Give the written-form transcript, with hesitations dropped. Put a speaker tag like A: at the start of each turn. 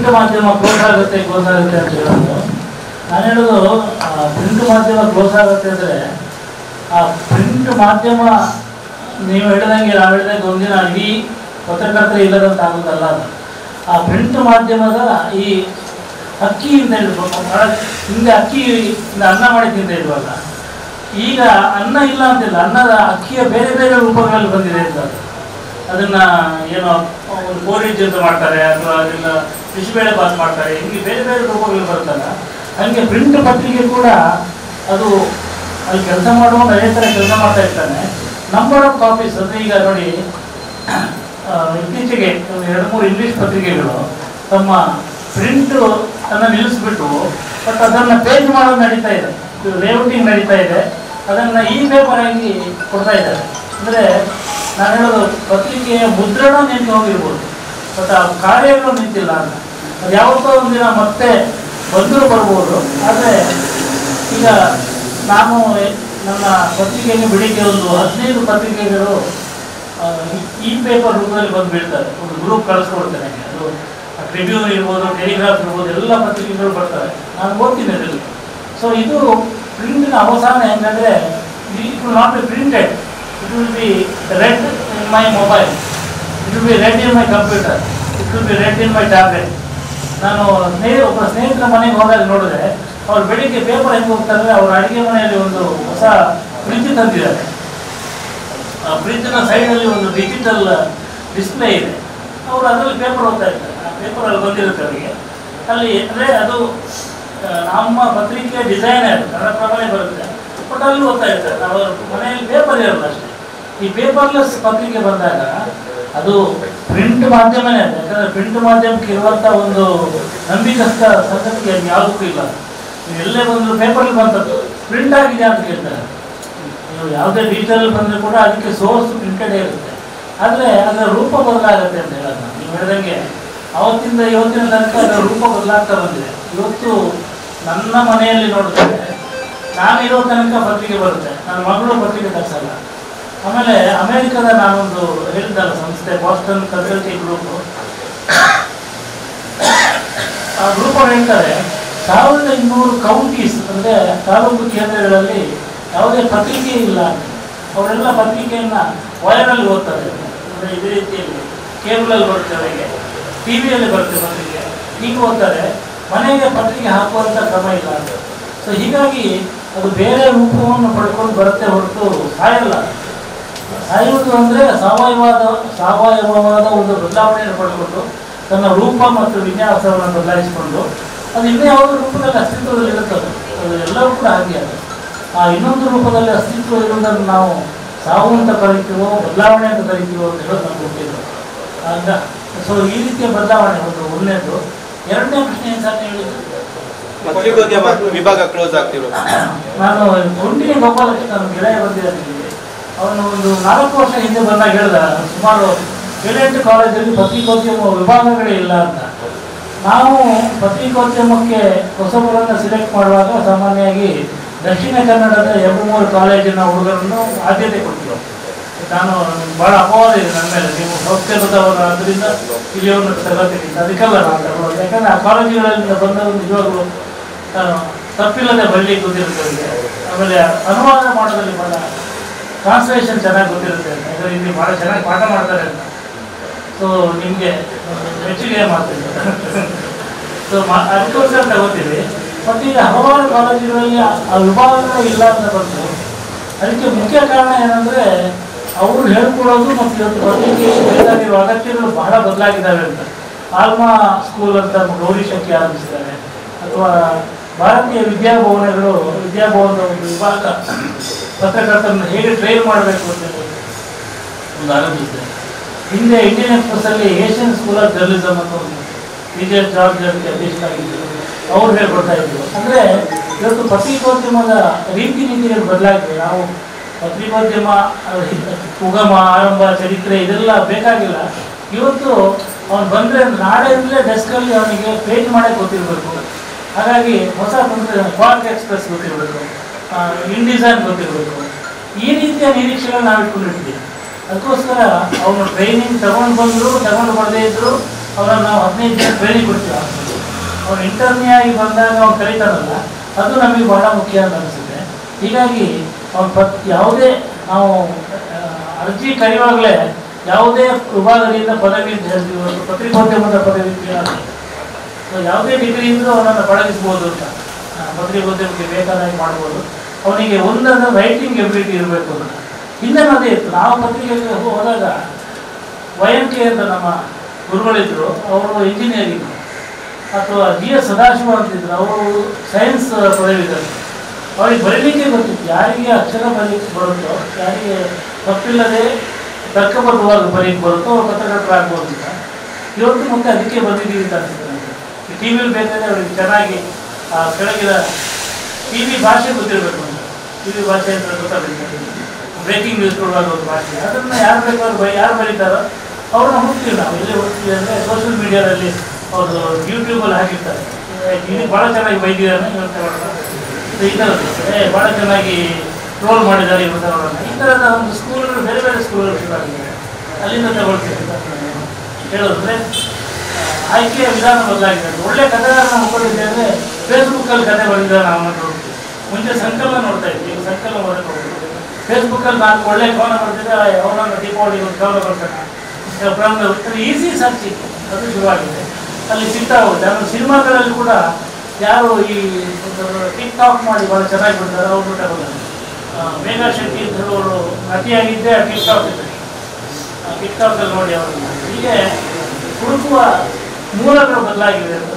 A: Print ಮಾಧ್ಯಮ close ಆಗುತ್ತೆ ಅಂತ ಹೇಳೋದು. ನಾನು ಹೇಳೋದು ಪ್ರಿಂಟ್ ಮಾಧ್ಯಮ ಕ್ಲೋಸ್ ಆಗುತ್ತೆ ಅಂದರೆ ಆ ಪ್ರಿಂಟ್ ಮಾಧ್ಯಮ ನೀವು ಹೇಳಿದಂಗೆ ನಾವು ಹೇಳಿದಂಗೆ ಒಂದಿನ ಇಡೀ ಪತ್ರಕರ್ತರು ಇಲ್ಲದಂತ ಆಗೋದಲ್ಲ. ಅದು ಆ ಪ್ರಿಂಟ್ ಮಾಧ್ಯಮದ ಈ ಅಕ್ಕಿಯಿಂದ ಹಿಡಿದು ಹಿಂದೆ ಅಕ್ಕಿಯಿಂದ ಅನ್ನ ಮಾಡಿ ತಿಂತ ಇದ್ವಲ್ಲ, ಈಗ ಅನ್ನ ಇಲ್ಲ ಅಂತಿಲ್ಲ, ಅನ್ನದ ಅಕ್ಕಿಯ ಬೇರೆ ಬೇರೆ ರೂಪಗಳಲ್ಲಿ ಬಂದಿದೆ ಅಂತ. ಅದನ್ನ ಏನೋ ಒಂದು ಪೋರಿಜ್ ಅಂತ ಮಾಡ್ತಾರೆ, ಅಥವಾ ಅದನ್ನ ಬಿಸಿಬೇಳೆ ಬಾತ್ ಮಾಡ್ತಾರೆ, ಹಿಂಗೆ ಬೇರೆ ಬೇರೆ ರೂಪಗಳು ಬರುತ್ತಲ್ಲ. ಹಾಗೆ ಪ್ರಿಂಟ್ ಪತ್ರಿಕೆ ಕೂಡ ಅದು ಅಲ್ಲಿ ಕೆಲಸ ಮಾಡುವಾಗ ಅದೇ ಥರ ಕೆಲಸ ಮಾಡ್ತಾ ಇರ್ತಾನೆ. ನಂಬರ್ ಆಫ್ ಕಾಪೀಸ್ ಅಂದರೆ ಈಗ ನೋಡಿ, ಇತ್ತೀಚೆಗೆ 2-3 ಇಂಗ್ಲೀಷ್ ಪತ್ರಿಕೆಗಳು ತಮ್ಮ ಪ್ರಿಂಟ್ ಅನ್ನು ನಿಲ್ಲಿಸ್ಬಿಟ್ಟು ಬಟ್ ಅದನ್ನು ಪೇಜ್ ಮಾಡೋದು ನಡೀತಾ ಇದೆ, ಲೇಔಟಿಂಗ್ ನಡೀತಾ ಇದೆ, ಅದನ್ನು ಈ ಪೇಪರ್ ಆಗಿ ಕೊಡ್ತಾ ಇದ್ದಾರೆ. ಅಂದರೆ ನಾನು ಹೇಳೋದು ಪತ್ರಿಕೆಯ ಮುದ್ರಣ ನಿಂತು ಹೋಗಿರ್ಬೋದು, ಬಟ್ ಆ ಕಾರ್ಯಗಳು ನಿಂತಿಲ್ಲ ಅಂತ. ಅದು ಯಾವತ್ತೋ ಒಂದಿನ ಮತ್ತೆ ಬಂದರೂ ಬರ್ಬೋದು. ಆದರೆ ಈಗ ನಾನು ನನ್ನ ಪತ್ರಿಕೆಗೆ ಬೆಳಿಗ್ಗೆ ಒಂದು 15 ಪತ್ರಿಕೆಗಳು ಈ ಪೇಪರ್ ರೂಪದಲ್ಲಿ ಬಂದು ಬೀಳ್ತಾರೆ. ಒಂದು ಗ್ರೂಪ್ ಕಳಿಸ್ಕೊಡ್ತೇನೆ, ಅದು ಟ್ರಿಬ್ಯೂನ್ ಇರ್ಬೋದು, ಟೆಲಿಗ್ರಾಫ್ ಇರ್ಬೋದು, ಎಲ್ಲ ಪತ್ರಿಕೆಗಳು ಬರ್ತವೆ, ನಾನು ಓದ್ತೀನಿ ಅದರಲ್ಲಿ. ಸೊ ಇದು ಪ್ರಿಂಟಿನ ಅವಸಾನ ಹೆಂಗಂದರೆ, it will not be printed, it will be read in my mobile, it will be read in my computer, it will be read in my tablet. ನಾನು ಒಬ್ಬ ಸ್ನೇಹಿತರ ಮನೆಗೆ ಹೋದಾಗ ನೋಡಿದ್ರೆ ಅವ್ರು ಬೆಳಿಗ್ಗೆ ಪೇಪರ್ ಹೆಂಗೆ ಹೋಗ್ತಾರೆ, ಅವ್ರ ಅಡುಗೆ ಮನೆಯಲ್ಲಿ ಒಂದು ಹೊಸ ಫ್ರಿಜ್ ತಂದಿದ್ದಾರೆ. ಆ ಫ್ರಿಜ್ನ ಸೈಡಲ್ಲಿ ಒಂದು ಡಿಜಿಟಲ್ ಡಿಸ್ಪ್ಲೇ ಇದೆ, ಅವರು ಅದರಲ್ಲಿ ಪೇಪರ್ ಓದ್ತಾ ಇರ್ತಾರೆ. ಆ ಪೇಪರಲ್ಲಿ ಬಂದಿರುತ್ತೆ ಅವರಿಗೆ. ಅಲ್ಲಿ ಅಂದರೆ ಅದು ನಮ್ಮ ಪತ್ರಿಕೆಯ ಡಿಸೈನರ್ ಕನ್ನಡಪ್ರಭನೇ ಬರುತ್ತೆ, ಬಟ್ ಅಲ್ಲಿ ಓದ್ತಾ ಇರ್ತಾರೆ. ಅವರ ಮನೆಯಲ್ಲಿ ಪೇಪರ್ ಇರಲ್ಲ ಅಷ್ಟೇ. ಈ ಪೇಪರ್ಲೆಸ್ ಪತ್ರಿಕೆ ಬಂದಾಗ ಅದು ಪ್ರಿಂಟ್ ಮಾಧ್ಯಮನೇ ಅದು. ಯಾಕಂದರೆ ಪ್ರಿಂಟ್ ಮಾಧ್ಯಮಕ್ಕೆ ಇರುವಂಥ ಒಂದು ನಂಬಿಕಸ್ಥ ಸಂಗತಿ ಅದು ಯಾವುದಕ್ಕೂ ಇಲ್ಲ. ನೀವು ಎಲ್ಲೇ ಬಂದರೂ ಪೇಪರಲ್ಲಿ ಬಂದದ್ದು ಪ್ರಿಂಟ್ ಆಗಿದೆ ಅಂತ ಕೇಳ್ತಾರೆ. ನೀವು ಯಾವುದೇ ಡಿಜಿಟಲ್ ಬಂದರೂ ಕೂಡ ಅದಕ್ಕೆ ಸೋರ್ಸ್ ಪ್ರಿಂಟೆಡೇ ಇರುತ್ತೆ, ಆದರೆ ಅದರ ರೂಪ ಬದಲಾಗುತ್ತೆ ಅಂತ ಹೇಳೋದು. ನೀವು ಹೇಳಿದಂಗೆ ಅವತ್ತಿಂದ ಇವತ್ತಿನ ತನಕ ಅದರ ರೂಪ ಬದಲಾಗ್ತಾ ಬಂದಿದೆ. ಇವತ್ತು ನನ್ನ ಮನೆಯಲ್ಲಿ ನೋಡ್ತಾರೆ, ನಾನಿರೋ ತನಕ ಪತ್ರಿಕೆ ಬರುತ್ತೆ, ನನ್ನ ಮಗಳು ಪತ್ರಿಕೆ ತರಿಸಲ್ಲ. ಆಮೇಲೆ ಅಮೇರಿಕದ ನಾನೊಂದು ಹೇಳಿದ್ದಲ್ಲ ಸಂಸ್ಥೆ, ಬಾಸ್ಟನ್ ಕನ್ಸಲ್ಟಿಂಗ್ ಗ್ರೂಪು, ಆ ಗ್ರೂಪ್ ಅವ್ರು ಹೇಳ್ತಾರೆ 1200 ಕೌಂಟೀಸ್ ಅಂದರೆ ತಾಲೂಕು ಕೇಂದ್ರಗಳಲ್ಲಿ ಯಾವುದೇ ಪತ್ರಿಕೆ ಇಲ್ಲ. ಅವರೆಲ್ಲ ಪತ್ರಿಕೆಯನ್ನು ವೈರಲ್ಲಿ ಓದ್ತಾರೆ. ಅಂದರೆ ಇದೇ ರೀತಿಯಲ್ಲಿ ಕೇಬಲಲ್ಲಿ ಬರುತ್ತೆ, ಅವರಿಗೆ ಟಿ ವಿಯಲ್ಲಿ ಬರುತ್ತೆ ಪತ್ರಿಕೆ, ಈಗ ಓದ್ತಾರೆ. ಮನೆಗೆ ಪತ್ರಿಕೆ ಹಾಕುವಂಥ ಕ್ರಮ ಇಲ್ಲ ಅಂತ. ಸೊ ಹೀಗಾಗಿ ಅದು ಬೇರೆ ರೂಪವನ್ನು ಪಡ್ಕೊಂಡು ಬರುತ್ತೆ ಹೊರತು ಸಾಯಲ್ಲ. ಸಾಯುವುದು ಅಂದರೆ ಸಾವಯವವಾದ ಒಂದು ಬದಲಾವಣೆಯನ್ನು ಪಡ್ಕೊಂಡು ತನ್ನ ರೂಪ ಮತ್ತು ವಿನ್ಯಾಸವನ್ನು ಬದಲಾಯಿಸಿಕೊಂಡು ಅದು ಇನ್ನೂ ಯಾವುದೋ ರೂಪದಲ್ಲಿ ಅಸ್ತಿತ್ವದಲ್ಲಿ ಇರುತ್ತದೆ. ಅದು ಎಲ್ಲವೂ ಕೂಡ ಹಾಗೆ. ಅದು ಆ ಇನ್ನೊಂದು ರೂಪದಲ್ಲಿ ಅಸ್ತಿತ್ವ ಇರುವುದನ್ನು ನಾವು ಸಾವು ಅಂತ ಕರಿತೀವೋ ಬದಲಾವಣೆ ಅಂತ ಕರಿತೀವೋ ಅಂತ ಹೇಳೋದು ನಮ್ಗೆ ಗೊತ್ತಿಲ್ಲ. ಆಗ ಸೊ ಈ ರೀತಿಯ ಬದಲಾವಣೆ ಒಂದು ಒಳ್ಳೆಯದು. ಎರಡನೇ ಪ್ರಶ್ನೆ ಏನು ಸರ್ ಹೇಳಿದ್ರು?
B: ವಿಭಾಗ ಕ್ಲೋಸ್ ಆಗ್ತಿರೋದು.
A: ನಾನು ಗುಂಡಿನ ಗೋಪಾಲಕೃಷ್ಣ ಗೆಳೆಯ ಬಂದಿದ್ದೀನಿ. ಅವನು ಒಂದು 4 ವರ್ಷ ಹಿಂದೆ ಬಂದಾಗ ಹೇಳ್ದ, ಸುಮಾರು 7-8 ಕಾಲೇಜಲ್ಲಿ ಪತ್ರಿಕೋದ್ಯಮ ವಿಭಾಗಗಳೇ ಇಲ್ಲ ಅಂತ. ನಾವು ಪತ್ರಿಕೋದ್ಯಮಕ್ಕೆ ಹೊಸಬರನ್ನು ಸಿಲೆಕ್ಟ್ ಮಾಡುವಾಗ ಸಾಮಾನ್ಯವಾಗಿ ದಕ್ಷಿಣ ಕನ್ನಡದ 2-3 ಕಾಲೇಜಿನ ಹುಡುಗರನ್ನು ಆದ್ಯತೆ ಕೊಡ್ತೀವಿ. ನಾನು ಭಾಳ ಅಪವಾದ ಇದೆ ನನ್ನ ಮೇಲೆ, ನೀವು ಸಂಸ್ಕೃತದವರು ಆದ್ದರಿಂದ ಇಲ್ಲಿಯವ್ರನ್ನ ತಗೋತೀನಿ, ಅದಕ್ಕೆಲ್ಲ ನಾನು ತಗೊಳ್ಳೋದು. ಯಾಕಂದರೆ ಆ ಕಾಲೇಜುಗಳಿಂದ ಬಂದವರು ನಿಜವಾಗ್ಲೂ ತಪ್ಪಿಲ್ಲದೆ ಬರಲಿಕ್ಕೆ ಗೊತ್ತಿರುತ್ತೆ. ಆಮೇಲೆ ಅನುವಾದ ಮಾಡೋದ್ರಲ್ಲಿ ಭಾಳ ಟ್ರಾನ್ಸ್ಲೇಷನ್ ಚೆನ್ನಾಗಿ ಗೊತ್ತಿರುತ್ತೆ ಅಂತ, ಯಾಕಂದರೆ ಇಲ್ಲಿ ಭಾಳ ಚೆನ್ನಾಗಿ ಪಾಠ ಮಾಡ್ತಾರೆ ಅಂತ. ಸೊ ನಿಮಗೆ ಮೆಚ್ಚುಗೆ ಮಾಡ್ತೀನಿ. ಸೊ ಅದಕ್ಕೋಸ್ಕರ ತಗೋತೀವಿ. ಬಟ್ ಈಗ ಹಲವಾರು ಕಾಲೇಜುಗಳಲ್ಲಿ ಆ ವಿಭಾಗಗಳು ಇಲ್ಲ ಅಂತ ಬಂತು. ಅದಕ್ಕೆ ಮುಖ್ಯ ಕಾರಣ ಏನಂದರೆ ಅವರು ಹೇಳ್ಕೊಡೋದು ಮತ್ತು ಇವತ್ತು ಪತ್ರಿಕೆ ಬೇಕಾಗಿರುವ ಅಗತ್ಯಗಳು ಬಹಳ ಬದಲಾಗಿದ್ದಾವೆ ಅಂತ. ಆಲ್ಮಾ ಸ್ಕೂಲ್ ಅಂತ ಗೌರಿ ಶಕ್ತಿ ಆರಂಭಿಸಿದ್ದಾರೆ, ಅಥವಾ ಭಾರತೀಯ ವಿದ್ಯಾಭವನದ ಒಂದು ವಿಭಾಗ ಪತ್ರಕರ್ತರನ್ನು ಹೇಗೆ ಟ್ರೈನ್ ಮಾಡಬೇಕು ಅಂತ ಒಂದು ಆರಂಭಿಸಿದ್ದಾರೆ. ಹಿಂದೆ ಇಂಡಿಯನ್ ಎಕ್ಸ್ಪ್ರೆಸ್ಸಲ್ಲಿ ಏಷ್ಯನ್ ಸ್ಕೂಲ್ ಆಫ್ ಜರ್ನಲಿಸಮ್ ಅಂತ ಒಂದು ವಿಜಯ ಜಾರ್ಜ್ ಅಧ್ಯಕ್ಷರಾಗಿದ್ದರು, ಅವ್ರು ಹೇಳ್ಕೊಡ್ತಾ ಇದ್ರು. ಅಂದರೆ ಇವತ್ತು ಪತ್ರಿಕೋದ್ಯಮದ ರೀತಿ ನೀತಿಗಳು ಬದಲಾಗಿದೆ. ನಾವು ಪತ್ರಿಕೋದ್ಯಮ ಉಗಮ, ಆರಂಭ, ಚರಿತ್ರೆ ಇದೆಲ್ಲ ಬೇಕಾಗಿಲ್ಲ. ಇವತ್ತು ಅವನು ಬಂದರೆ ನಾಳೆಯಿಂದಲೇ ಡೆಸ್ಕಲ್ಲಿ ಅವನಿಗೆ ಪೇಜ್ ಮಾಡೋಕ್ಕೆ ಗೊತ್ತಿರಬೇಕು. ಹಾಗಾಗಿ ಹೊಸ ಕ್ವಾರ್ಕ್ ಎಕ್ಸ್ಪ್ರೆಸ್ ಗೊತ್ತಿರಬೇಕು, ಇನ್ಡಿಸೈನ್ ಗೊತ್ತಿರಬೇಕು. ಈ ರೀತಿಯ ನಿರೀಕ್ಷೆಗಳು ನಾವು ಇಟ್ಕೊಂಡಿರ್ತೀವಿ. ಅದಕ್ಕೋಸ್ಕರ ಅವನು ಟ್ರೈನಿಂಗ್ ತಗೊಂಡು ಬಂದರು, ತಗೊಂಡು ಬರದೇ ಇದ್ದರು, ಅವರನ್ನು ನಾವು 15 ದಿನ ಟ್ರೈನಿಂಗ್ ಕೊಡ್ತೀವಿ. ಅವ್ರು ಇಂಟರ್ವ್ಯೂ ಆಗಿ ಬಂದಾಗ ಅವ್ನು ಕರೀತಾರಲ್ಲ, ಅದು ನಮಗೆ ಬಹಳ ಮುಖ್ಯ ಅಂತ ಅನಿಸುತ್ತೆ. ಹೀಗಾಗಿ ಅವ್ನು ಯಾವುದೇ ನಾವು ಅರ್ಜಿ ಕರೆಯುವಾಗಲೇ ಯಾವುದೇ ವಿಭಾಗದಿಂದ ಪದವಿ ಅಂತ ಹೇಳ್ತೀವಿ, ಪತ್ರಿಕೋದ್ಯಮದ ಪದವಿ ಸೊ ಯಾವುದೇ ಡಿಗ್ರಿ ಇದ್ದರೂ ಅವನನ್ನು ಪಳಗಿಸ್ಬೋದು ಅಂತ. ಪತ್ರಿಕೋದ್ಯಮಕ್ಕೆ ಬೇಕಾದಾಗಿ ಮಾಡ್ಬೋದು. ಅವನಿಗೆ ಒಂದನ್ನು ರೈಟಿಂಗ್ ಎಬಿಲಿಟಿ ಇರಬೇಕು ಅಂತ. ಹಿಂದೆ ಅದೇ ಇತ್ತು. ನಾವು ಪತ್ರಿಕೆಗೆ ಹೋದಾಗ YMK ಅಂತ ನಮ್ಮ ಗುರುಗಳಿದ್ರು, ಅವರು ಇಂಜಿನಿಯರಿಂಗ್, ಅಥವಾ GS ಸದಾಶಿವ ಅಂತಿದ್ರು, ಅವರು ಸೈನ್ಸ್ ಪದವಿದರು. ಅವ್ರಿಗೆ ಬರೀಲಿಕ್ಕೆ ಗೊತ್ತಿತ್ತು. ಯಾರಿಗೆ ಅಕ್ಷರ ಬರೀಲಿಕ್ಕೆ ಬರುತ್ತೋ, ಯಾರಿಗೆ ತಪ್ಪಿಲ್ಲದೆ ತರ್ಕಬದ್ಧವಾಗಿ ಬರೀಲಿಕ್ಕೆ ಬರುತ್ತೋ ಅವ್ರು ಪತ್ರಕರ್ತರಾಗ್ಬೋದು ಅಂತ. ಇವತ್ತು ಮತ್ತೆ ಅದಕ್ಕೆ ಬಂದಿದ್ದೀವಿ ಅಂತ ಅನಿಸುತ್ತೆ ನನಗೆ. ಈ ಟಿ ವಿಲಿ ಬೇಕಾದ್ರೆ ಅವ್ರಿಗೆ ಚೆನ್ನಾಗಿ ಕೆಳಗಿನ TV ಭಾಷೆ ಗೊತ್ತಿರಬೇಕು ಅಂತ. TV ಭಾಷೆ ಅಂತ ಗೊತ್ತಾಗಬೇಕು. ಬ್ರೇಕಿಂಗ್ ನ್ಯೂಸ್ ಕೊಡುವಾಗ ಒಂದು ಭಾಷೆ, ಅದನ್ನು ಯಾರು ಬೇಕಾದ್ರೂ ಯಾರು ಬರೀತಾರೋ ಅವ್ರನ್ನ ಹುಡ್ತೀವಿ ನಾವು. ಎಲ್ಲಿ ಹುಡ್ತೀವಿ ಅಂದರೆ ಸೋಷಿಯಲ್ ಮೀಡಿಯಾದಲ್ಲಿ ಅವರು ಯೂಟ್ಯೂಬಲ್ಲಿ ಹಾಕಿರ್ತಾರೆ, ಇಲ್ಲಿ ಭಾಳ ಚೆನ್ನಾಗಿ ಬೈದಿದ್ದಾರೆ ಇವತ್ತು ಈ ಥರದ್ದು, ಭಾಳ ಚೆನ್ನಾಗಿ ಟ್ರೋಲ್ ಮಾಡಿದ್ದಾರೆ ಇವತ್ತು ಅವರನ್ನು. ಈ ಥರದ ಒಂದು ಸ್ಕೂಲ್ಗಳು ಬೇರೆ ಬೇರೆ ಸ್ಕೂಲ್ಗಳು ಶುರುವಾಗಿದ್ದಾರೆ. ಅಲ್ಲಿಂದ ತಗೊಳ್ತೀವಿ ಹೇಳೋದ್ರೆ ಆಯ್ಕೆಯ ವಿಧಾನ ಬದಲಾಗಿದೆ. ಒಳ್ಳೆ ಕಥೆಗಾರನ ಮಕ್ಕಳಿದೆ ಅಂದರೆ ಫೇಸ್ಬುಕ್ಕಲ್ಲಿ ಕತೆ ಬರೆದಿದ್ದಾರೆ ನಾವು ನೋಡ್ತೀವಿ. ಮುಂಚೆ ಸಂಕಲನ ನೋಡ್ತಾ ಇದ್ವಿ, ಈಗ ಸಂಕಲನ ಓದಕ್ಕೆ ಹೋಗ್ತೀವಿ. ಫೇಸ್ಬುಕ್ಕಲ್ಲಿ 4 ಒಳ್ಳೆ ಕವನ ಬರ್ತಿದ್ದೆ, ಅವನನ್ನು ದೀಪಾವಳಿಗೆ ಒಂದು ಕವನ ಬರ್ತಾನೆ, ಈಸಿ ಸರ್ಚಿಂಗ್ ಅದು ಶುರುವಾಗಿದೆ. ಅಲ್ಲಿ ಸಿಗ್ತಾ ಹೋಗುತ್ತೆ. ಆಮೇಲೆ ಸಿನಿಮಾಗಳಲ್ಲಿ ಕೂಡ ಯಾರು ಈ ಟಿಕ್ ಟಾಕ್ ಮಾಡಿ ಭಾಳ ಚೆನ್ನಾಗಿ ಬಿಡ್ತಾರೆ ಅವ್ರು ತಗೊಳ್ತಾರೆ. ಮೇಘಾ ಶೆಟ್ಟಿ ಅವರು ನಟಿಯಾಗಿದ್ದೇ ಟಿಕ್ ಟಾಕ್ ಇದ್ದರೆ, ಟಿಕ್ ಟಾಕಲ್ಲಿ ನೋಡಿ ಅವರು ಹೀಗೆ ಹುಡುಕುವ ಮೂಲಗಳು ಬದಲಾಗಿವೆ ಅಂತ